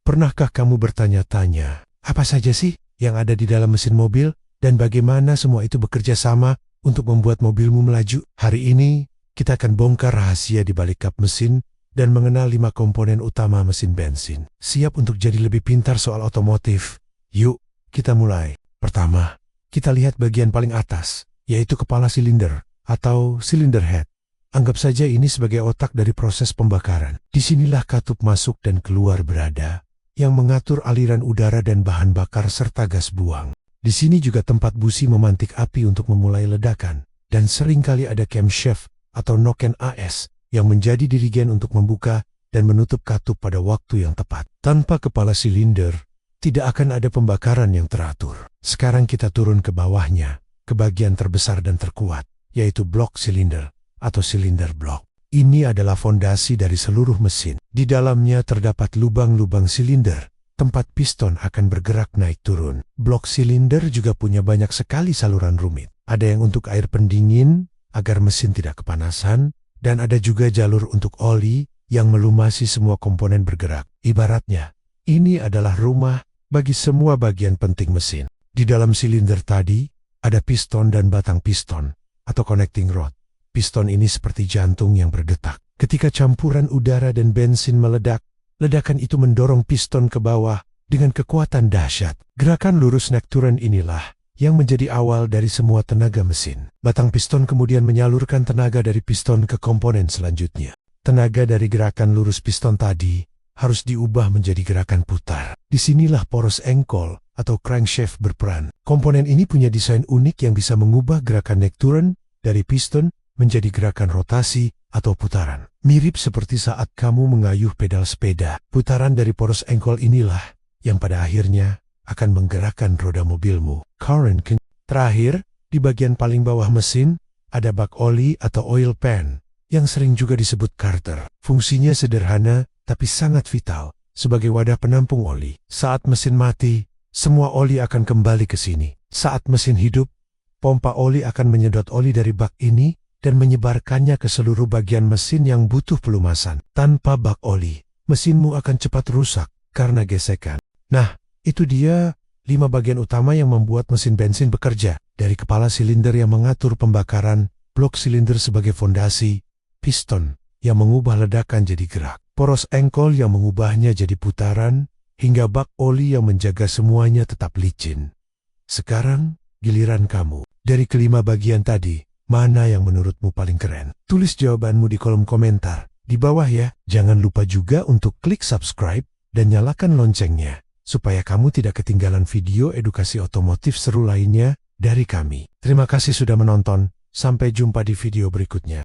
Pernahkah kamu bertanya-tanya, apa saja sih yang ada di dalam mesin mobil dan bagaimana semua itu bekerja sama untuk membuat mobilmu melaju? Hari ini, kita akan bongkar rahasia di balik kap mesin dan mengenal 5 komponen utama mesin bensin. Siap untuk jadi lebih pintar soal otomotif? Yuk, kita mulai. Pertama, kita lihat bagian paling atas, yaitu kepala silinder atau cylinder head. Anggap saja ini sebagai otak dari proses pembakaran. Disinilah katup masuk dan keluar berada, yang mengatur aliran udara dan bahan bakar serta gas buang. Di sini juga tempat busi memantik api untuk memulai ledakan, dan seringkali ada camshaft atau noken AS yang menjadi dirigen untuk membuka dan menutup katup pada waktu yang tepat. Tanpa kepala silinder, tidak akan ada pembakaran yang teratur. Sekarang kita turun ke bawahnya, ke bagian terbesar dan terkuat, yaitu blok silinder atau silinder blok. Ini adalah fondasi dari seluruh mesin. Di dalamnya terdapat lubang-lubang silinder, tempat piston akan bergerak naik turun. Blok silinder juga punya banyak sekali saluran rumit. Ada yang untuk air pendingin, agar mesin tidak kepanasan, dan ada juga jalur untuk oli yang melumasi semua komponen bergerak. Ibaratnya, ini adalah rumah bagi semua bagian penting mesin. Di dalam silinder tadi, ada piston dan batang piston, atau connecting rod. Piston ini seperti jantung yang berdetak. Ketika campuran udara dan bensin meledak, ledakan itu mendorong piston ke bawah dengan kekuatan dahsyat. Gerakan lurus naik turun inilah yang menjadi awal dari semua tenaga mesin. Batang piston kemudian menyalurkan tenaga dari piston ke komponen selanjutnya. Tenaga dari gerakan lurus piston tadi harus diubah menjadi gerakan putar. Disinilah poros engkol atau crankshaft berperan. Komponen ini punya desain unik yang bisa mengubah gerakan naik turun dari piston menjadi gerakan rotasi atau putaran. Mirip seperti saat kamu mengayuh pedal sepeda. Putaran dari poros engkol inilah yang pada akhirnya akan menggerakkan roda mobilmu. Terakhir, di bagian paling bawah mesin, ada bak oli atau oil pan, yang sering juga disebut carter. Fungsinya sederhana, tapi sangat vital, sebagai wadah penampung oli. Saat mesin mati, semua oli akan kembali ke sini. Saat mesin hidup, pompa oli akan menyedot oli dari bak ini dan menyebarkannya ke seluruh bagian mesin yang butuh pelumasan. Tanpa bak oli, mesinmu akan cepat rusak karena gesekan. Nah, itu dia 5 bagian utama yang membuat mesin bensin bekerja. Dari kepala silinder yang mengatur pembakaran, blok silinder sebagai fondasi, piston yang mengubah ledakan jadi gerak, poros engkol yang mengubahnya jadi putaran, hingga bak oli yang menjaga semuanya tetap licin. Sekarang, giliran kamu. Dari kelima bagian tadi, mana yang menurutmu paling keren? Tulis jawabanmu di kolom komentar di bawah ya. Jangan lupa juga untuk klik subscribe dan nyalakan loncengnya, supaya kamu tidak ketinggalan video edukasi otomotif seru lainnya dari kami. Terima kasih sudah menonton, sampai jumpa di video berikutnya.